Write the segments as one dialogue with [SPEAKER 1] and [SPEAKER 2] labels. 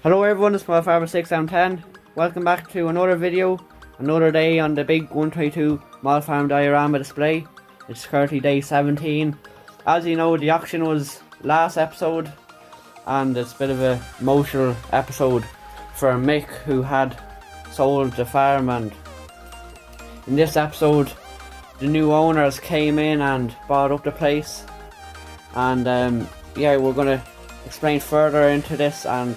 [SPEAKER 1] Hello everyone, it's Small Farmer 6 down 10. Welcome back to another video, another day on the big 122 Small Farm Diorama display. It's currently day 17. As you know, the auction was last episode and it's a bit of a emotional episode for Mick, who had sold the farm, and in this episode the new owners came in and bought up the place, and yeah, we're going to explain further into this, and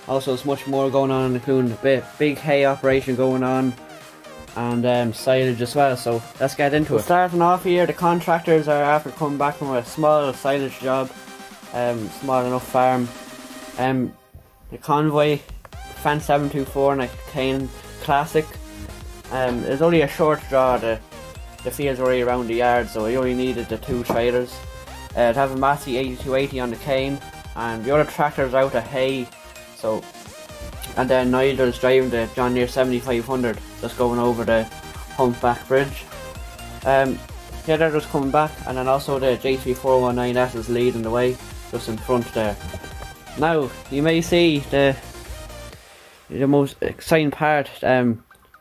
[SPEAKER 1] also there's much more going on, including a big hay operation going on and silage as well. So let's get into it. Starting off here, the contractors are after coming back from a small silage job, small enough farm. The convoy Fence 724 and a Cane Classic. There's only a short draw. The fields were already around the yard, so we only needed the two trailers. To have a Massey 8280 on the cane, and the other tractor's out of hay. So, and then Nigel's driving the John Deere 7500, just going over the Humpback Bridge. The other just coming back, and then also the J3419S is leading the way, just in front there. Now, you may see the most exciting part,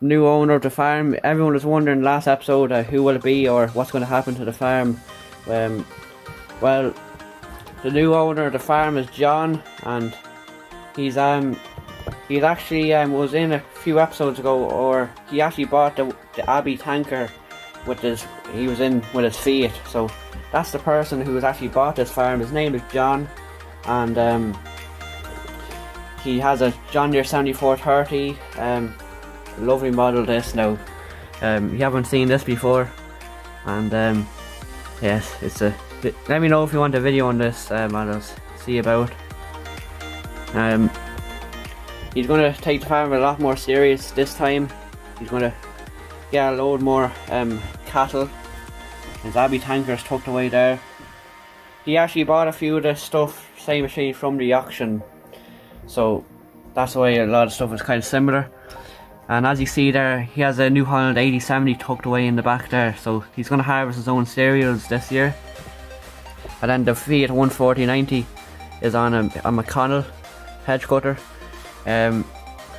[SPEAKER 1] new owner of the farm. Everyone was wondering last episode who will it be or what's going to happen to the farm. Well, the new owner of the farm is John, and he's actually was in a few episodes ago, or he actually bought the Abbey tanker he was in with his Fiat. So that's the person who has actually bought this farm. His name is John, and he has a John Deere 7430, lovely model this now. You haven't seen this before, and yes, it's a. Let me know if you want a video on this, I'll see about. He's going to take the farm a lot more serious this time. He's going to get a load more cattle. His Abbey tanker's tucked away there. He actually bought a few of the stuff, same machine, from the auction, so that's why a lot of stuff is kind of similar. And as you see there, he has a New Holland 8070 tucked away in the back there, so he's going to harvest his own cereals this year. And then the Fiat 14090 is on a McConnell hedge cutter.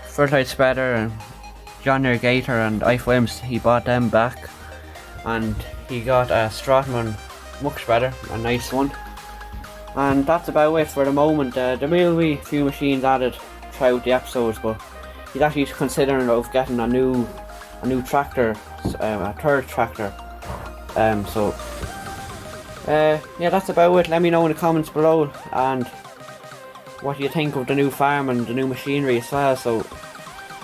[SPEAKER 1] Fertilizer spreader and John Deere Gator and IFMs, he bought them back, and he got a Stratman muck spreader, a nice one. And that's about it for the moment. There will be a few machines added throughout the episodes, but he's actually considering of getting a new tractor, a third tractor. Yeah, that's about it. Let me know in the comments below and what you think of the new farm and the new machinery as well. So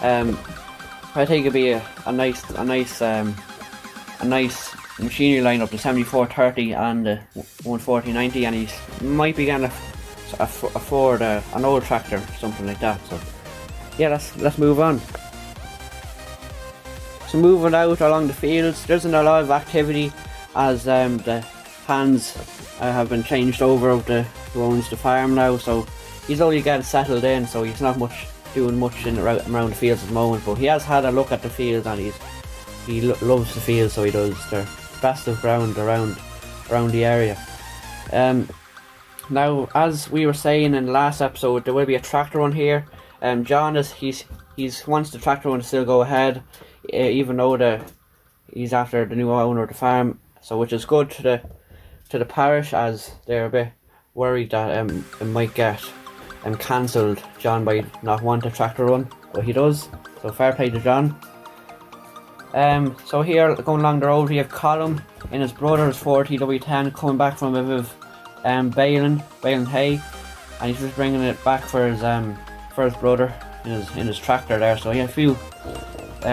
[SPEAKER 1] I think it'd be a nice machinery lineup, the 7430 and the 14090, and he might be getting afford an old tractor, something like that. So yeah, let's move on. So moving out along the fields, there's a lot of activity as the hands have been changed over of who owns the farm now. So he's only getting settled in, so he's not doing much around the fields at the moment, but he has had a look at the fields, and he loves the fields, so he does. They're best of ground around the area. Now, as we were saying in the last episode, there will be a tractor run here. John wants the tractor run to still go ahead, even though he's after the new owner of the farm. So which is good to the parish, as they're a bit worried that it might get cancelled, John, by not wanting a tractor run, but he does, so fair play to John. So here, going along the road, we have Colin in his brother's 4TW10 coming back from a bit of baling hay, and he's just bringing it back for his brother in his tractor there. So he had a few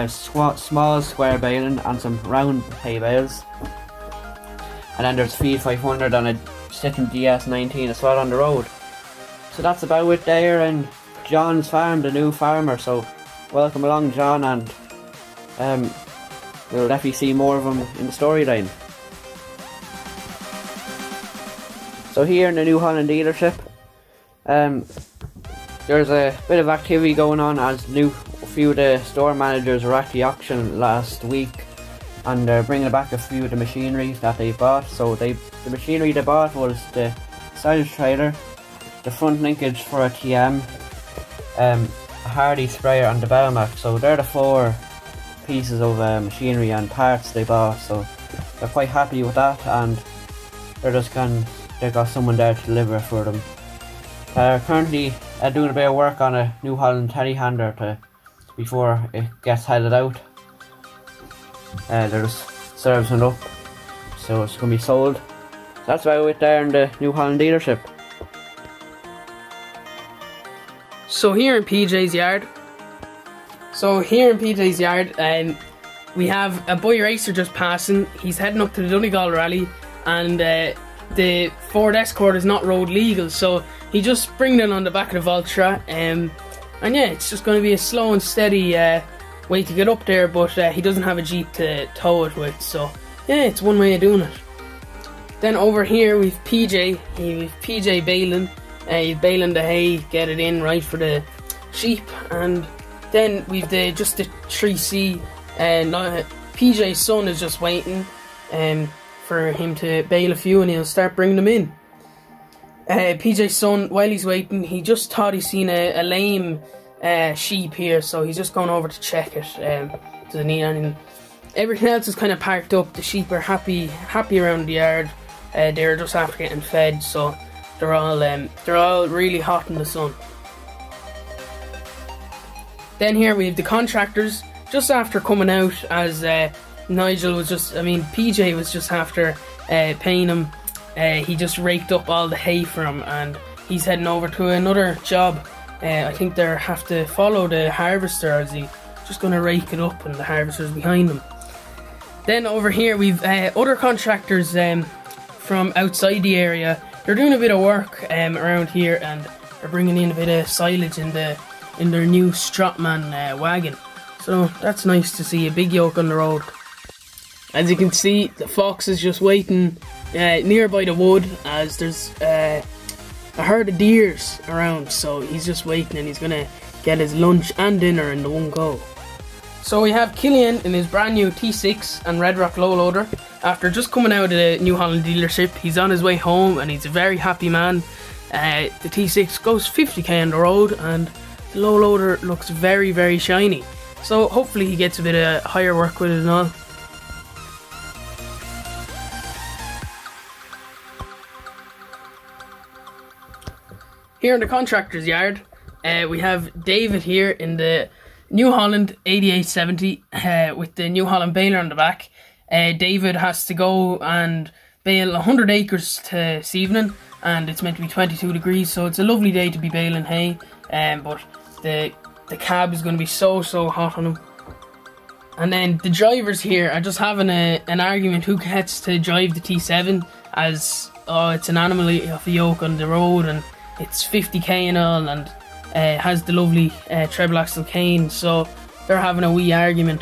[SPEAKER 1] small square baling and some round hay bales, and then there's Feed 500 and a sitting DS19 as well on the road. So that's about it there in John's farm, the new farmer. So welcome along, John, and we'll definitely see more of him in the storyline. So here in the New Holland dealership, there's a bit of activity going on, as a few of the store managers were at the auction last week, and they're bringing back a few of the machinery that they bought. So the machinery they bought was the silage trailer, the front linkage for a TM, a Hardy sprayer and the Baumax. So they're the 4 pieces of machinery and parts they bought, so they're quite happy with that, and they're just they got someone there to deliver it for them. They're currently doing a bit of work on a New Holland telehandler before it gets headed out. They're just servicing it up, so it's going to be sold. So that's about it there in the New Holland dealership.
[SPEAKER 2] So here in PJ's yard, we have a boy racer just passing. He's heading up to the Donegal rally, and the Ford Escort is not road legal, so he just bringing it on the back of the Valtra, and yeah, it's just going to be a slow and steady way to get up there, but he doesn't have a Jeep to tow it with, so yeah, it's one way of doing it. Then over here we've PJ, baling. He's baling the hay, get it in right for the sheep, and then we've just the 3C, and PJ's son is just waiting for him to bale a few, and he'll start bringing them in. PJ's son, while he's waiting, he just thought he's seen a lame sheep here, so he's just gone over to check it. Doesn't need anything. Everything else is kind of parked up. The sheep are happy around the yard. They're just after getting fed, so they're all really hot in the sun. Then here we have the contractors just after coming out, as Nigel was PJ was just after paying him. He just raked up all the hay for him, and he's heading over to another job. I think they have to follow the harvester, as he's just going to rake it up and the harvester's behind him. Then over here we've other contractors from outside the area. They're doing a bit of work around here, and they're bringing in a bit of silage in their new Strotman wagon. So that's nice to see, a big yoke on the road. As you can see, the fox is just waiting nearby the wood, as there's a herd of deers around, so he's just waiting, and he's gonna get his lunch and dinner in the one go. So we have Killian in his brand new T6 and Red Rock low loader. After just coming out of the New Holland dealership, he's on his way home, and he's a very happy man. The T6 goes 50k on the road, and the low loader looks very, very shiny. So hopefully he gets a bit of higher work with it and all. Here in the contractor's yard, we have David here in the New Holland 8870 with the New Holland baler on the back. David has to go and bale 100 acres this evening, and it's meant to be 22 degrees, so it's a lovely day to be baling hay, but the cab is going to be so hot on him. And then the drivers here are just having an argument who gets to drive the T7, as it's an animal of a yoke on the road, and it's 50k and all, and has the lovely treble axle cane, so they're having a wee argument.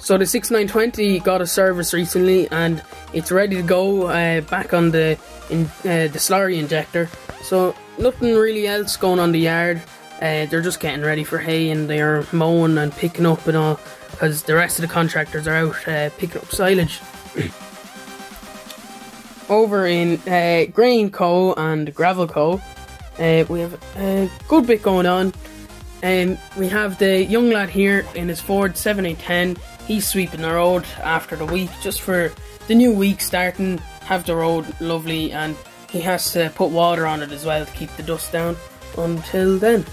[SPEAKER 2] So the 6920 got a service recently, and it's ready to go back on the slurry injector. So nothing really else going on the yard. They're just getting ready for hay, and they are mowing and picking up and all, because the rest of the contractors are out picking up silage. Over in Grain Co and Gravel Co, we have a good bit going on. We have the young lad here in his Ford 7810. He's sweeping the road after the week, just for the new week starting, have the road lovely, and he has to put water on it as well to keep the dust down until then.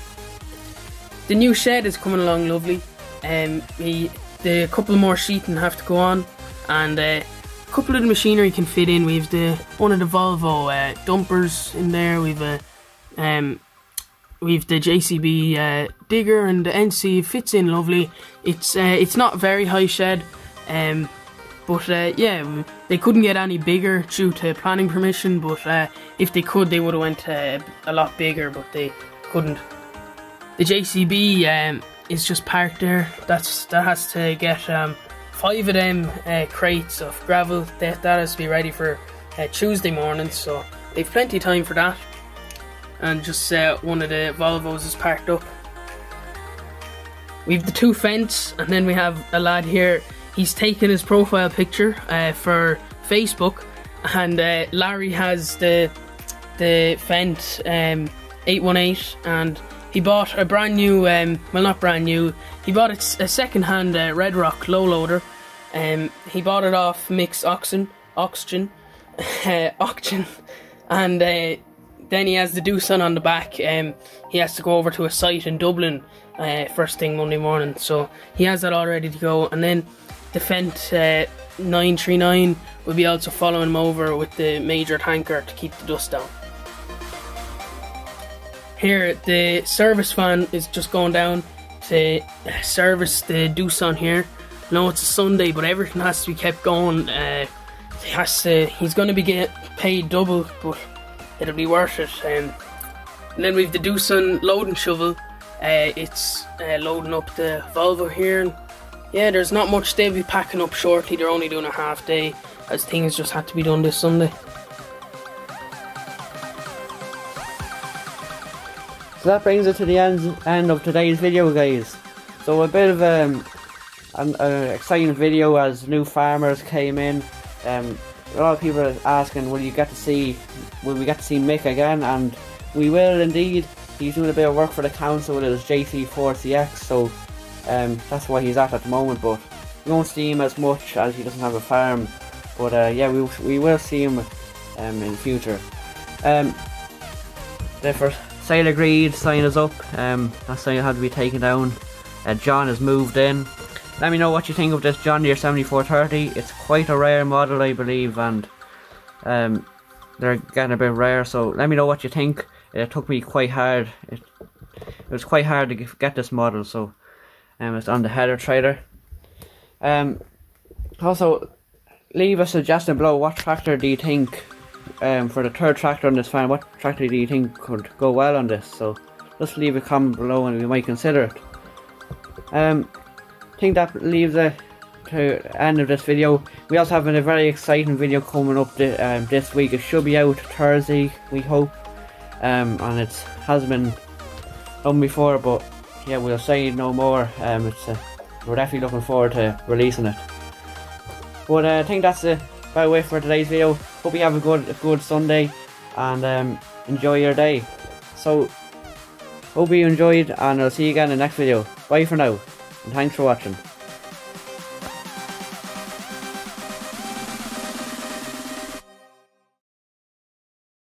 [SPEAKER 2] The new shed is coming along lovely. The couple more sheeting have to go on, and a couple of the machinery can fit in. We've one of the Volvo dumpers in there. We've the JCB digger, and the NC fits in lovely. It's not a very high shed, but yeah, they couldn't get any bigger due to planning permission, but if they could, they would have went a lot bigger, but they couldn't. The JCB is just parked there. That has to get 5 of them crates of gravel. That has to be ready for Tuesday morning, so they've plenty of time for that. And just one of the Volvos is parked up. We've the 2 fence, and then we have a lad here. He's taken his profile picture for Facebook, and Larry has the fence 818, and he bought a brand new, well, not brand new, he bought a second-hand Red Rock low loader. He bought it off Mix Oxygen, and then he has the Doosan on the back. He has to go over to a site in Dublin first thing Monday morning, so he has that all ready to go. And then the Fendt 939 will be also following him over with the major tanker to keep the dust down. Here, the service van is just going down to service the Doosan here. I know it's a Sunday, but everything has to be kept going. He's going to be getting paid double, but it'll be worth it. And then we've the Doosan loading shovel. It's loading up the Volvo here, and yeah, there's not much. They'll be packing up shortly. They're only doing a half day, as things just had to be done this Sunday.
[SPEAKER 1] So that brings us to the end of today's video, guys. So a bit of an exciting video as new farmers came in. A lot of people are asking, will we get to see Mick again? And we will indeed. He's doing a bit of work for the council with his JC4CX, so that's why he's at the moment. But we won't see him as much as he doesn't have a farm. But yeah, we will see him in the future. The for sale agreed sign is up. That sign had to be taken down. John has moved in. Let me know what you think of this John Deere 7430. It's quite a rare model, I believe, and they're getting a bit rare. So let me know what you think. It took me quite hard. It was quite hard to get this model. So it's on the header trailer. Also, leave a suggestion below. What tractor do you think for the third tractor on this farm? What tractor do you think could go well on this? So just leave a comment below and we might consider it. I think that leaves it to the end of this video. We also have a very exciting video coming up this week. It should be out Thursday, we hope, and it has been done before, but yeah, we'll say no more. We're definitely looking forward to releasing it. But I think that's about it for today's video. Hope you have a good Sunday and enjoy your day. So hope you enjoyed, and I'll see you again in the next video. Bye for now, and thanks for watching.